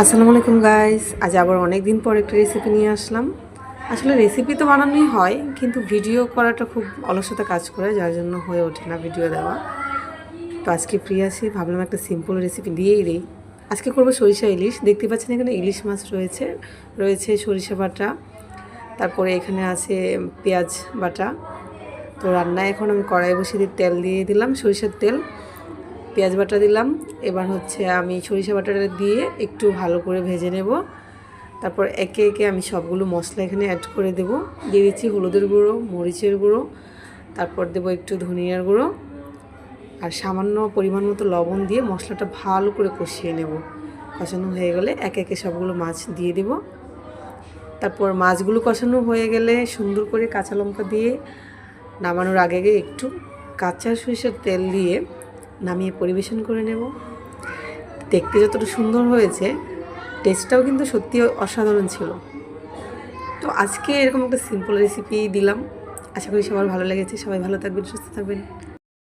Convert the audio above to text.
আসসালামু আলাইকুম গাইস, আজ আবার অনেক দিন পর একটা রেসিপি নিয়ে আসলাম। আসলে রেসিপি তো বানানোই হয়, কিন্তু ভিডিও করাটা খুব অলসতা কাজ করে, যার জন্য হয়ে ওঠে না ভিডিও দেওয়া। তো আজকে ফ্রি আছি, ভাবলাম একটা সিম্পল রেসিপি দিয়েই দিই। আজকে করবো সরিষা ইলিশ। দেখতে পাচ্ছেন এখানে ইলিশ মাছ রয়েছে, সরিষা বাটা, তারপরে এখানে আছে পেঁয়াজ বাটা। তো রান্নায় এখন আমি কড়াই বসিয়ে দিয়ে তেল দিয়ে দিলাম, সরিষার তেল, পেঁয়াজ বাটা দিলাম। এবার আমি সরিষা বাটাটা দিয়ে একটু ভালো করে ভেজে নেব। তারপর একে একে আমি সবগুলো মশলা এখানে অ্যাড করে দেব। দিয়ে দিচ্ছি হলুদের গুঁড়ো, মরিচের গুঁড়ো, তারপর দেব একটু ধনিয়ার গুঁড়ো আর সামান্য পরিমাণ মতো লবণ দিয়ে মশলাটা ভালো করে কষিয়ে নেব। কষানো হয়ে গেলে একে একে সবগুলো মাছ দিয়ে দেব। তারপর মাছগুলো কষানো হয়ে গেলে সুন্দর করে কাঁচা লঙ্কা দিয়ে নামানোর আগে একটু কাঁচা সরিষার তেল দিয়ে নামিয়ে পরিবেশন করে নেব। দেখতে যতটা সুন্দর হয়েছে, টেস্টটাও কিন্তু সত্যি অসাধারণ ছিল। তো আজকে এরকম একটা সিম্পল রেসিপি দিলাম, আশা করি সবার ভালো লেগেছে। সবাই ভালো থাকবেন, সুস্থ থাকবেন।